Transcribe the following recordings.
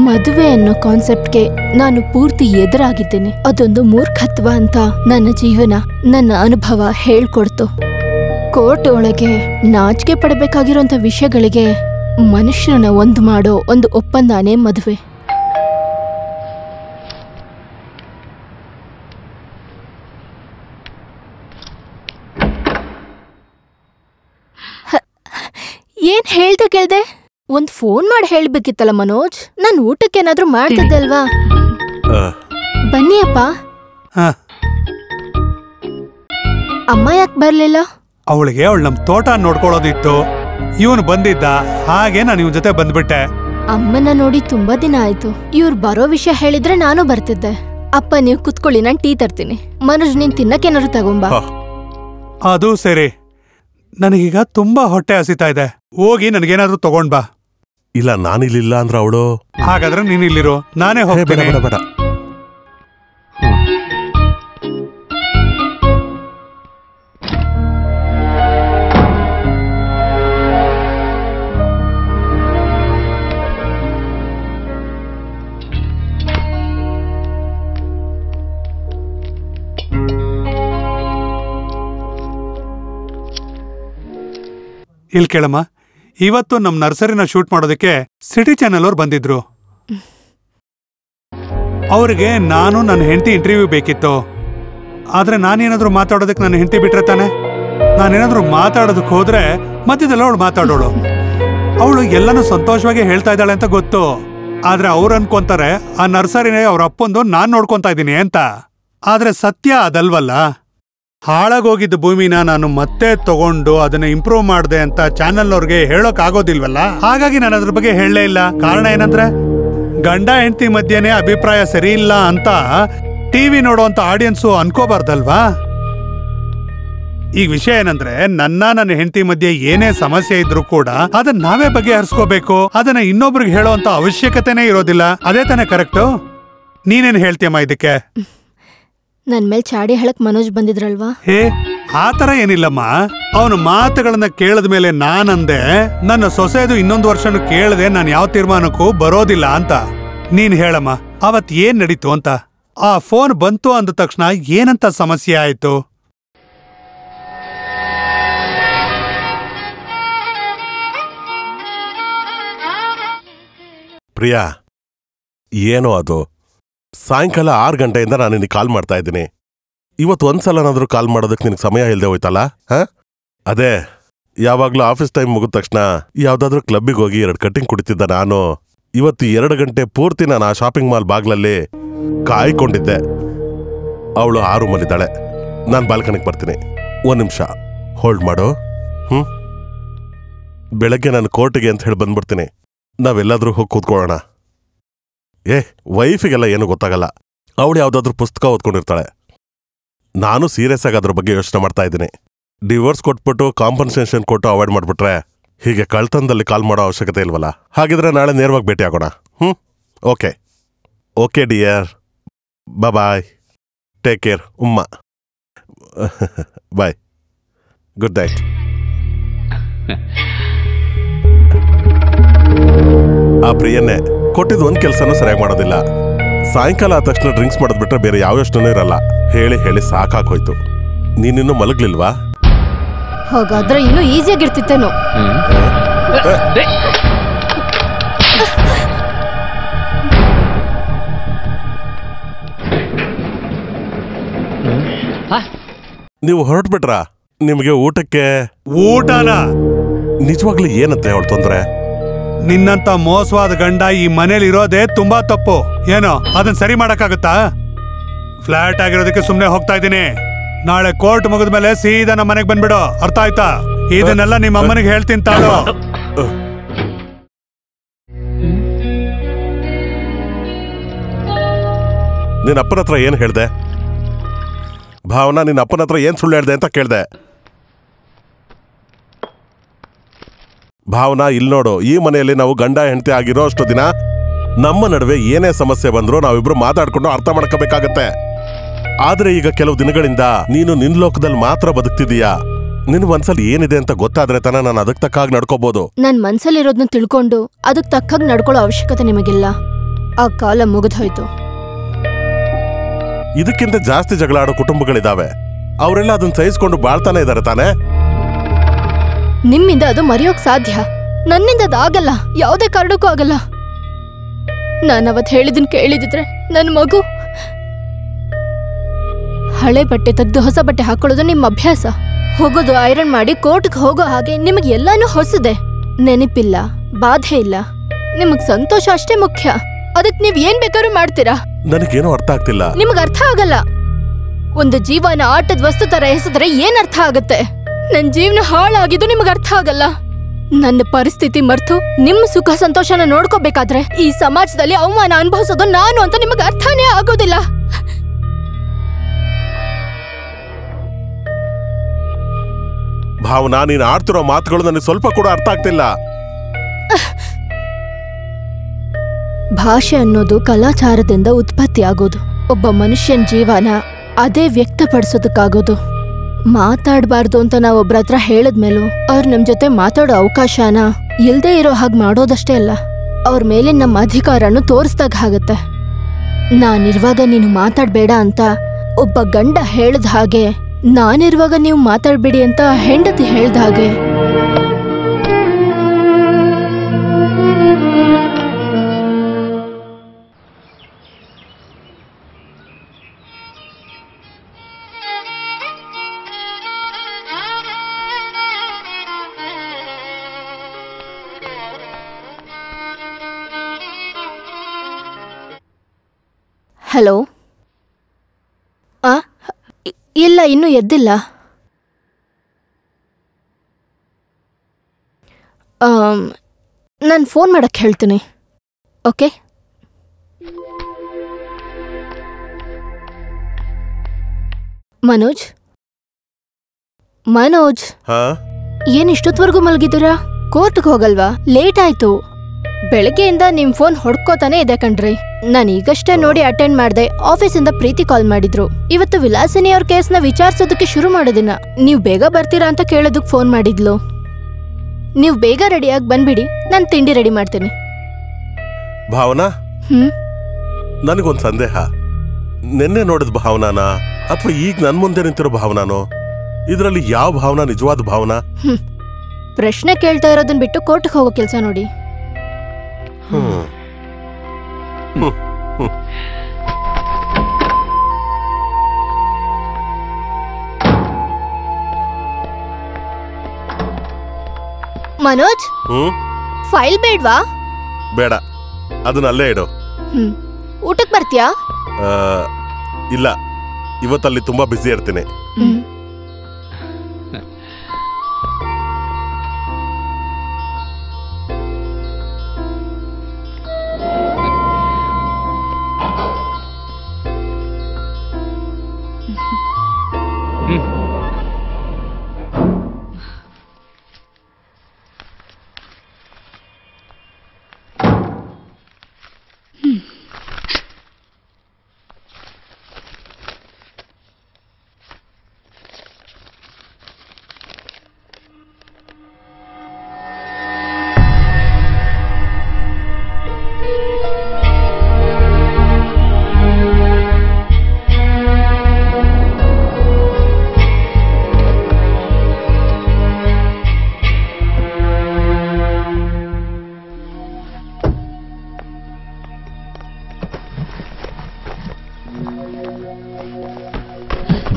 ಮದುವೆ ಅನ್ನೋ ಕಾನ್ಸೆಪ್ಟ್ಗೆ ನಾನು ಪೂರ್ತಿ ಎದುರಾಗಿದ್ದೇನೆ. ಅದೊಂದು ಮೂರ್ಖತ್ವ ಅಂತ ನನ್ನ ಜೀವನ, ನನ್ನ ಅನುಭವ ಹೇಳ್ಕೊಡ್ತು. ಕೋರ್ಟ್ ಒಳಗೆ ನಾಚಿಕೆ ಪಡಬೇಕಾಗಿರೋಂಥ ವಿಷಯಗಳಿಗೆ ಮನುಷ್ಯರನ್ನ ಒಂದು ಮಾಡೋ ಒಂದು ಒಪ್ಪಂದಾನೇ ಮದುವೆ. ಏನ್ ಹೇಳ್ದೆ ಕೇಳ್ದೆ? ಒಂದ್ ಫೋನ್ ಮಾಡಿ ಹೇಳ್ಬೇಕಿತ್ತಲ್ಲ ಮನೋಜ್. ನಾನ್ ಊಟಕ್ಕೇನಾದ್ರೂ ಮಾಡ್ತಿದ್ದೆ ಅಲ್ವಾ? ಬನ್ನಿ ಅಪ್ಪ. ಅಮ್ಮ ಯಾಕೆ ಬರ್ಲಿಲ್ಲ? ಅವಳಿಗೆ ಅವಳು ನಮ್ ತೋಟ ನೋಡ್ಕೊಳ್ಳೋದಿತ್ತು. ಇವನು ಬಂದಿದ್ದ, ಹಾಗೆ ನಾನು ಇವನ್ ಜೊತೆ ಬಂದ್ಬಿಟ್ಟೆ. ಅಮ್ಮನ ನೋಡಿ ತುಂಬಾ ದಿನ ಆಯ್ತು. ಇವ್ರು ಬರೋ ವಿಷಯ ಹೇಳಿದ್ರೆ ನಾನು ಬರ್ತಿದ್ದೆ. ಅಪ್ಪ ನೀವು ಕುತ್ಕೊಳ್ಳಿ, ನಾನ್ ಟೀ ತರ್ತೀನಿ. ಮನೋಜ್ ನೀನ್ ತಿನ್ನಕ್ಕೇನಾದ್ರು ತಗೊಂಬಾ. ಅದು ಸರಿ. ನನಗೀಗ ತುಂಬಾ ಹೊಟ್ಟೆ ಹಸಿತಾ ಇದೆ. ಹೋಗಿ ನನಗೇನಾದ್ರೂ ತಗೊಂಡ್ ಬಾ. ಇಲ್ಲ, ನಾನಿಲ್ಲಿಲ್ಲ ಅಂದ್ರ ಅವಳು. ಹಾಗಾದ್ರೆ ನೀನ್ ಇಲ್ಲಿರು, ನಾನೇ ಹೋಗ್ತೀನಿ. ಬೇಡ. ಇಲ್ಲಿ ಕೇಳಮ್ಮ, ಇವತ್ತು ನಮ್ ನರ್ಸರಿನ ಶೂಟ್ ಮಾಡೋದಕ್ಕೆ ಸಿಟಿ ಚಾನೆಲ್ ಅವ್ರು ಬಂದಿದ್ರು. ಅವ್ರಿಗೆ ನಾನು ನನ್ನ ಹೆಂಡತಿ ಇಂಟರ್ವ್ಯೂ ಬೇಕಿತ್ತು. ಆದ್ರೆ ನಾನೇನಾದ್ರೂ ಮಾತಾಡೋದಕ್ಕೆ ನನ್ನ ಹೆಂಡತಿ ಬಿಟ್ರೆ ತಾನೆ. ನಾನೇನಾದ್ರೂ ಮಾತಾಡೋದಕ್ಕೆ ಹೋದ್ರೆ ಮಧ್ಯದಲ್ಲ ಅವಳು ಮಾತಾಡೋಳು. ಅವಳು ಎಲ್ಲನೂ ಸಂತೋಷವಾಗಿ ಹೇಳ್ತಾ ಇದ್ದಾಳೆ ಅಂತ ಗೊತ್ತು. ಆದ್ರೆ ಅವ್ರು ಅನ್ಕೊಂತಾರೆ ಆ ನರ್ಸರಿನೇ ಅವ್ರ ಅಪ್ಪಂದು ನಾನ್ ನೋಡ್ಕೊಂತಾ ಇದ್ದೀನಿ ಅಂತ. ಆದ್ರೆ ಸತ್ಯ ಅದಲ್ವಲ್ಲ. ಹಾಳಾಗೋಗಿದ್ದ ಭೂಮಿನ ನಾನು ಮತ್ತೆ ತಗೊಂಡು ಅದನ್ನ ಇಂಪ್ರೂವ್ ಮಾಡಿದೆ ಅಂತ ಚಾನೆಲ್ ಅವ್ರಿಗೆ ಹೇಳೋಕ್ ಆಗೋದಿಲ್ವಲ್ಲ. ಹಾಗಾಗಿ ನಾನು ಅದ್ರ ಬಗ್ಗೆ ಹೇಳಲೇ ಇಲ್ಲ. ಕಾರಣ ಏನಂದ್ರೆ ಗಂಡ ಹೆಂಡತಿ ಮಧ್ಯೆನೇ ಅಭಿಪ್ರಾಯ ಸರಿ ಇಲ್ಲ ಅಂತ ಟಿವಿ ನೋಡುವಂತ ಆಡಿಯನ್ಸು ಅನ್ಕೋಬಾರ್ದಲ್ವಾ. ಈಗ ವಿಷಯ ಏನಂದ್ರೆ ನನ್ನ ಹೆಂಡತಿ ಮಧ್ಯೆ ಏನೇ ಸಮಸ್ಯೆ ಇದ್ರೂ ಕೂಡ ಅದನ್ನ ನಾವೇ ಬಗೆಹರಿಸ್ಕೋಬೇಕು. ಅದನ್ನ ಇನ್ನೊಬ್ರಿಗೆ ಹೇಳೋಂತ ಅವಶ್ಯಕತೆನೇ ಇರೋದಿಲ್ಲ. ಅದೇ ತಾನೇ ಕರೆಕ್ಟು? ನೀನೇನ್ ಹೇಳ್ತೀಯಮ್ಮ ಇದಕ್ಕೆ? ನನ್ ಮೇಲ್ ಚಾಡಿ ಹೇಳಕ್ ಮನೋಜ್ ಬಂದಿದ್ರಲ್ವಾ? ಹೇ, ಆತರ ಏನಿಲ್ಲಮ್ಮ. ಅವನ ಮಾತುಗಳನ್ನ ಕೇಳದ ಮೇಲೆ ನಾನಂದೆ ನನ್ನ ಸೊಸೆದು ಇನ್ನೊಂದು ವರ್ಷನೂ ಕೇಳದೆ ನಾನು ಯಾವ ತೀರ್ಮಾನಕ್ಕೂ ಬರೋದಿಲ್ಲ ಅಂತ. ನೀನ್ ಹೇಳಮ್ಮ, ಅವತ್ ಏನ್ ನಡೀತು ಅಂತ? ಆ ಫೋನ್ ಬಂತು ಅಂದ ತಕ್ಷಣ ಏನಂತ ಸಮಸ್ಯೆ ಆಯ್ತು? ಪ್ರಿಯಾ, ಏನೋ ಅದು ಸಾಯಂಕಾಲ 6 ಗಂಟೆಯಿಂದ ನಾನು ನಿನಗೆ ಕಾಲ್ ಮಾಡ್ತಾ ಇದ್ದೀನಿ. ಇವತ್ತು ಒಂದ್ಸಲನಾದ್ರೂ ಕಾಲ್ ಮಾಡೋದಕ್ಕೆ ನಿನಗೆ ಸಮಯ ಇಲ್ಲದೆ ಹೋಯ್ತಲ್ಲ? ಅದೇ ಯಾವಾಗ್ಲೂ ಆಫೀಸ್ ಟೈಮ್ ಮುಗಿದ ತಕ್ಷಣ ಯಾವ್ದಾದ್ರೂ ಕ್ಲಬ್ಬಿಗೆ ಹೋಗಿ 2 ಕಟ್ಟಿಂಗ್ ಕುಡಿತಿದ್ದ ನಾನು. ಇವತ್ತು 2 ಗಂಟೆ ಪೂರ್ತಿ ನಾನು ಆ ಶಾಪಿಂಗ್ ಮಾಲ್ ಬಾಗ್ಲಲ್ಲಿ ಕಾಯ್ಕೊಂಡಿದ್ದೆ. ಅವಳು ಆ ರೂಮಲ್ಲಿದ್ದಾಳೆ. ನಾನು ಬಾಲ್ಕನಿಗೆ ಬರ್ತೀನಿ. 1 ನಿಮಿಷ ಹೋಲ್ಡ್ ಮಾಡು. ಬೆಳಗ್ಗೆ ನಾನು ಕೋರ್ಟಿಗೆ ಅಂತ ಹೇಳಿ ಬಂದ್ಬಿಡ್ತೀನಿ. ನಾವೆಲ್ಲಾದ್ರೂ ಹೋಗಿ ಕೂತ್ಕೊಳ್ಳೋಣ. ವೈಫಿಗೆಲ್ಲ ಏನು ಗೊತ್ತಾಗಲ್ಲ. ಅವಳು ಯಾವ್ದಾದ್ರೂ ಪುಸ್ತಕ ಓದ್ಕೊಂಡಿರ್ತಾಳೆ. ನಾನು ಸೀರಿಯಸ್ ಆಗಿ ಅದ್ರ ಬಗ್ಗೆ ಯೋಚನೆ ಮಾಡ್ತಾ ಇದ್ದೀನಿ. ಡಿವೋರ್ಸ್ ಕೊಟ್ಬಿಟ್ಟು ಕಾಂಪನ್ಸೇಷನ್ ಕೊಟ್ಟು ಅವಾಯ್ಡ್ ಮಾಡ್ಬಿಟ್ರೆ ಹೀಗೆ ಕಳ್ತನದಲ್ಲಿ ಕಾಲ್ ಮಾಡೋ ಅವಶ್ಯಕತೆ ಇಲ್ವಲ್ಲ. ಹಾಗಿದ್ರೆ ನಾಳೆ ನೇರವಾಗಿ ಭೇಟಿ ಆಗೋಣ. ಓಕೆ ಡಿಯರ್, ಬಾಯ್, ಟೇಕ್ ಕೇರ್. ಉಮ್ಮ, ಬಾಯ್, ಗುಡ್ ನೈಟ್. ಆ ಪ್ರಿಯನ್ನೇ ಕೊಟ್ಟಿದ್ದು ಒಂದ್ ಕೆಲ್ಸನೂ ಸರಿಯಾಗಿ ಮಾಡೋದಿಲ್ಲ. ಸಾಯಂಕಾಲ ಆದ ತಕ್ಷಣ ಡ್ರಿಂಕ್ಸ್ ಮಾಡೋದ್ ಬಿಟ್ರೆ ಬೇರೆ ಯಾವ ಯೋಚನೆ ಇರಲ್ಲ. ಹೇಳಿ ಸಾಕಾಗೋಯ್ತು. ನೀನಿನ್ನೂ ಮಲಗ್ಲಿಲ್ವಾ? ಹಾಗಾದ್ರೆ ಇನ್ನೂ ಈಸಿಯಾಗಿರ್ತಿತ್ತೇನೋ. ನೀವು ಹೊರಟ್ಬಿಟ್ರಾ? ನಿಮಗೆ ಊಟಕ್ಕೆ ಊಟನ? ನಿಜವಾಗ್ಲೂ ಏನಂತೆ ಅವಳು ತೊಂದ್ರೆ? ನಿನ್ನಂತ ಮೋಸವಾದ ಗಂಡ ಈ ಮನೇಲಿ ಇರೋದೇ ತುಂಬಾ ತಪ್ಪು. ಏನೋ ಅದನ್ನ ಸರಿ ಮಾಡಕ್ಕಾಗತ್ತಾ? ಫ್ಲಾಟ್ ಆಗಿರೋದಕ್ಕೆ ಸುಮ್ನೆ ಹೋಗ್ತಾ ಇದ್ದೀನಿ. ನಾಳೆ ಕೋರ್ಟ್ ಮುಗಿದ್ಮೇಲೆ ಸೀದಾ ನಮ್ಮ ಮನೆಗೆ ಬಂದ್ಬಿಡು. ಅರ್ಥ ಆಯ್ತಾ? ಇದನ್ನೆಲ್ಲ ನಿಮ್ಮ ಅಮ್ಮನಿಗೆ ಹೇಳ್ತೀನಿ ತಾಳು. ನಿನ್ನ ಅಪ್ಪನ ಹತ್ರ ಏನ್ ಹೇಳ್ದೆ? ಭಾವನಾ, ನಿನ್ನ ಅಪ್ಪನ ಹತ್ರ ಏನ್ ಸುಳ್ಳು ಹೇಳ್ದೆ ಅಂತ ಕೇಳ್ದೆ. ಭಾವನಾ, ಇಲ್ಲಿ ನೋಡು, ಈ ಮನೆಯಲ್ಲಿ ನಾವು ಗಂಡ ಹೆಂಡತಿ ಆಗಿರೋ ಅಷ್ಟು ದಿನ ನಮ್ಮ ನಡುವೆ ಏನೇ ಸಮಸ್ಯೆ ಬಂದ್ರೂ ನಾವಿಬ್ರು ಮಾತಾಡ್ಕೊಂಡು ಅರ್ಥ ಮಾಡ್ಕೋಬೇಕಾಗತ್ತೆ. ಆದ್ರೆ ಈಗ ಕೆಲವು ದಿನಗಳಿಂದ ನೀನು ನಿನ್ ಲೋಕದಲ್ಲಿ ಮಾತ್ರ ಬದುಕ್ತಿದೀಯಾ. ನಿನ್ ಮನ್ಸಲ್ಲಿ ಏನಿದೆ ಅಂತ ಗೊತ್ತಾದ್ರೆ ತಾನ ನಾನು ಅದಕ್ಕೆ ತಕ್ಕಾಗಿ ನಡ್ಕೋಬಹುದು. ನನ್ ಮನ್ಸಲ್ಲಿರೋದನ್ನ ತಿಳ್ಕೊಂಡು ಅದಕ್ಕೆ ತಕ್ಕಾಗಿ ನಡ್ಕೊಳ್ಳೋ ಅವಶ್ಯಕತೆ ನಿಮಗಿಲ್ಲ. ಆ ಕಾಲ ಮುಗಿದೋಯ್ತು. ಇದಕ್ಕಿಂತ ಜಾಸ್ತಿ ಜಗಳ ಆಡೋ ಕುಟುಂಬಗಳಿದಾವೆ. ಅವರೆಲ್ಲ ಅದನ್ನ ಸಹಿಸ್ಕೊಂಡು ಬಾಳ್ತಾನೆ ಇದಾರೆ ತಾನೆ. ನಿಮ್ಮಿಂದ ಅದು ಮರೆಯೋಕ್ ಸಾಧ್ಯ, ನನ್ನಿಂದ ಅದಾಗಲ್ಲ, ಯಾವುದೇ ಕಾರಣಕ್ಕೂ ಆಗಲ್ಲ. ನಾನವತ್ ಹೇಳಿದನ್ ಕೇಳಿದಿದ್ರೆ ನನ್ ಮಗು. ಹಳೆ ಬಟ್ಟೆ ತೆಗ್ದು ಹೊಸ ಬಟ್ಟೆ ಹಾಕೊಳ್ಳೋದು ನಿಮ್ಮ ಅಭ್ಯಾಸ. ಹೋಗೋದು ಐರನ್ ಮಾಡಿ ಕೋರ್ಟ್ಗೆ ಹೋಗೋ ಹಾಗೆ ನಿಮಗೆ ಎಲ್ಲಾನು ಹೊಸದೆ. ನೆನಪಿಲ್ಲ, ಬಾಧೆ ಇಲ್ಲ, ನಿಮಗ್ ಸಂತೋಷ ಅಷ್ಟೇ ಮುಖ್ಯ. ಅದಕ್ ನೀವ್ ಏನ್ ಬೇಕಾದ್ರೂ ಮಾಡ್ತೀರಾ. ನನಗೇನೋ ಅರ್ಥ ಆಗ್ತಿಲ್ಲ. ನಿಮಗ್ ಅರ್ಥ ಆಗಲ್ಲ. ಒಂದು ಜೀವನ ಆಟದ ವಸ್ತು ತರ ಎಸೆದ್ರೆ ಏನ್ ಅರ್ಥ ಆಗತ್ತೆ? ನನ್ ಜೀವನ ಹಾಳಾಗಿದ್ದು ನಿಮಗ್ ಅರ್ಥ ಆಗಲ್ಲ. ನನ್ನ ಪರಿಸ್ಥಿತಿ ಮರ್ತು ನಿಮ್ ಸುಖ ಸಂತೋಷನ ನೋಡ್ಕೋಬೇಕಾದ್ರೆ ಈ ಸಮಾಜದಲ್ಲಿ ಅವಮಾನ ಅನುಭವಿಸೋದು ನಾನು ಅಂತ ನಿಮಗ್ ಅರ್ಥನೇ ಆಗೋದಿಲ್ಲ. ಭಾವನಾ, ನೀನ್ ಆಡ್ತಿರೋ ಮಾತುಗಳು ನನಗೆ ಸ್ವಲ್ಪ ಕೂಡ ಅರ್ಥ ಆಗ್ತಿಲ್ಲ. ಭಾಷೆ ಅನ್ನೋದು ಕಲಾಚಾರದಿಂದ ಉತ್ಪತ್ತಿ ಆಗೋದು. ಒಬ್ಬ ಮನುಷ್ಯನ್ ಜೀವನ ಅದೇ ವ್ಯಕ್ತಪಡಿಸೋದಕ್ಕಾಗೋದು. ಮಾತಾಡಬಾರ್ದು ಅಂತ ನಾವ್ ಒಬ್ರ ಹತ್ರ ಹೇಳದ್ಮೇಲೂ ಅವ್ರು ನಮ್ ಜೊತೆ ಮಾತಾಡೋ ಅವಕಾಶನ ಇಲ್ದೇ ಇರೋ ಹಾಗೆ ಮಾಡೋದಷ್ಟೇ ಅಲ್ಲ, ಅವ್ರ ಮೇಲೆ ನಮ್ಮ ಅಧಿಕಾರನು ತೋರಿಸ್ದಾಗ ಆಗತ್ತೆ. ನಾನಿರುವಾಗ ನೀನು ಮಾತಾಡ್ಬೇಡ ಅಂತ ಒಬ್ಬ ಗಂಡ ಹೇಳ್ದ ಹಾಗೆ, ನಾನಿರುವಾಗ ನೀವು ಮಾತಾಡ್ಬೇಡಿ ಅಂತ ಹೆಂಡತಿ ಹೇಳ್ದ ಹಾಗೆ. ಹಲೋ. ಇಲ್ಲ, ಇನ್ನೂ ಎದ್ದಿಲ್ಲ. ನಾನು ಫೋನ್ ಮಾಡಕ್ಕೆ ಹೇಳ್ತೀನಿ. ಓಕೆ. ಮನೋಜ್, ಮನೋಜ್, ಏನ್ ಇಷ್ಟೊತ್ವರೆಗೂ ಮಲಗಿದ್ದೀರಾ? ಕೋರ್ಟ್ಗೆ ಹೋಗಲ್ವಾ? ಲೇಟ್ ಆಯ್ತು. ಬೆಳಗ್ಗೆಯಿಂದ ನಿಮ್ ಫೋನ್ ಹೊಡ್ಕೋತಾನೆ ಇದೆ ಕಣ್ರಿ. ನಾನು ಈಗಷ್ಟೇ ನೋಡಿ ಅಟೆಂಡ್ ಮಾಡ್ದೆ. ಆಫೀಸಿಂದ ಪ್ರೀತಿ ಕಾಲ್ ಮಾಡಿದ್ರು. ಇವತ್ತು ವಿಲಾಸಿನಿ ಅವ್ರ ಕೇಸ್ನ ವಿಚಾರಿಸೋದಕ್ಕೆ ಶುರು ಮಾಡೋದಿನ. ನೀವು ಬೇಗ ಬರ್ತೀರಾ ಅಂತ ಕೇಳೋದಕ್ಕೆ ಫೋನ್ ಮಾಡಿದ್ಲು. ನೀವು ಬೇಗ ರೆಡಿಯಾಗಿ ಬಂದ್ಬಿಡಿ, ನಾನು ತಿಂಡಿ ರೆಡಿ ಮಾಡ್ತೀನಿ. ಭಾವನಾ, ನನಗೊಂದು ಸಂದೇಹ. ನಿನ್ನೆ ನೋಡಿದ ಭಾವನಾನ ಅಥವಾ ಈಗ ನನ್ ಮುಂದೆ ನಿಂತಿರೋ ಭಾವನಾನೋ? ಇದರಲ್ಲಿ ಯಾವ ಭಾವನಾ ನಿಜವಾದ ಭಾವನಾ? ಪ್ರಶ್ನೆ ಕೇಳ್ತಾ ಇರೋದನ್ನ ಬಿಟ್ಟು ಕೋರ್ಟ್ಗೆ ಹೋಗೋ ಕೆಲಸ ನೋಡಿ. ಮನೋಜ್, ಫೈಲ್ ಬೇಡ್ವಾ? ಬೇಡ, ಅದನ್ನ ಅಲ್ಲೇ ಇಡು. ಊಟಕ್ಕೆ ಬರ್ತೀಯಾ? ಇಲ್ಲ, ಇವತ್ತಲ್ಲಿ ತುಂಬಾ ಬ್ಯುಸಿ ಇರ್ತೀನಿ.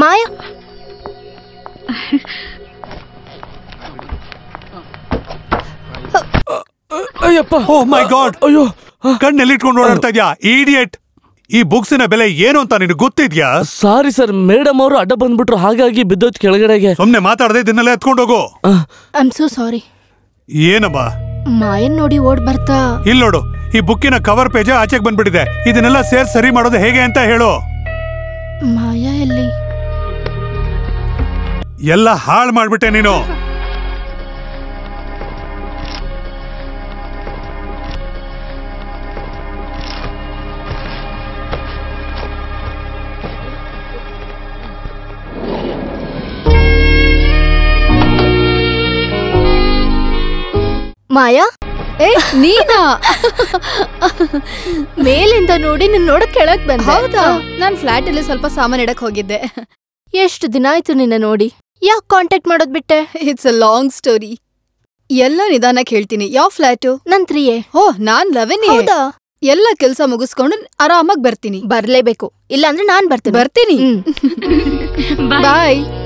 ಮಾಯಾ, ಅಯ್ಯಪ್ಪ, ಓ ಮೈ ಗಾಡ್, ಅಯ್ಯೋ, ಕಣ್ಣೆಲ್ಲಿಟ್ಕೊಂಡು ಓಡಾಡ್ತಾ ಇದ್ಯಾ ಈಡಿಯಟ್? ಈ ಬುಕ್ಸಿನ ಬೆಲೆ ಏನು ಅಂತ ನಿನಗೆ ಗೊತ್ತಿದ್ಯಾ? ಸಾರಿ ಸರ್, ಮೇಡಮ್ ಅವರು ಅಡ್ಡ ಬಂದ್ಬಿಟ್ರು, ಹಾಗಾಗಿ ಬಿದ್ದೋದ್ ಕೆಳಗಡೆಗೆ. ಸುಮ್ನೆ ಮಾತಾಡದೆ ಇದನ್ನೆಲ್ಲ ಎತ್ಕೊಂಡು ಹೋಗು. I am so sorry. ಏನಮ್ಮ? ಮಾಯನ್ ನೋಡಿ ಓಡ್ ಬರ್ತಾ. ಇಲ್ಲಿ ನೋಡು, ಈ ಬುಕ್ಕಿನ ಕವರ್ ಪೇಜ್ ಆಚೆಗೆ ಬಂದ್ಬಿಟ್ಟಿದೆ. ಇದನ್ನೆಲ್ಲ ಸೇರ್ ಸರಿ ಮಾಡೋದು ಹೇಗೆ ಅಂತ ಹೇಳು. ಮಾಯಾ ಎಲ್ಲಿ? ಎಲ್ಲ ಹಾಳು ಮಾಡ್ಬಿಟ್ಟೆ ನೀನು. ಮಾಯಾ, ಏ ನೀನಾ? ಮೇಲಿಂದ ನೋಡಿ ನಿನ್ ನೋಡಕ್ ಕೆಳಗ್ ಬಂದೆ. ಹೌದಾ? ನಾನ್ ಫ್ಲಾಟ್ ಅಲ್ಲಿ ಸ್ವಲ್ಪ ಸಾಮಾನ್ ಇಡಕ್ ಹೋಗಿದ್ದೆ. ಎಷ್ಟು ದಿನ ಆಯ್ತು ನಿನ್ನ ನೋಡಿ. ಯಾಕೆ ಕಾಂಟ್ಯಾಕ್ಟ್ ಮಾಡೋದ್ ಬಿಟ್ಟೆ? It's a long story. ಎಲ್ಲ ನಿಧಾನಕ್ಕೆ ಹೇಳ್ತೀನಿ. ಯಾವ ಫ್ಲಾಟು? ನನ್ 3A. ಓ ನಾನ್ 11A. ಹೌದಾ? ಎಲ್ಲ ಕೆಲ್ಸ ಮುಗಿಸ್ಕೊಂಡು ಆರಾಮಾಗಿ ಬರ್ತೀನಿ. ಬರ್ಲೇಬೇಕು, ಇಲ್ಲ ಅಂದ್ರೆ ನಾನ್ ಬರ್ತೀನಿ. ಬರ್ತೀನಿ. ಹ್ಮ್. ಬಾಯ್.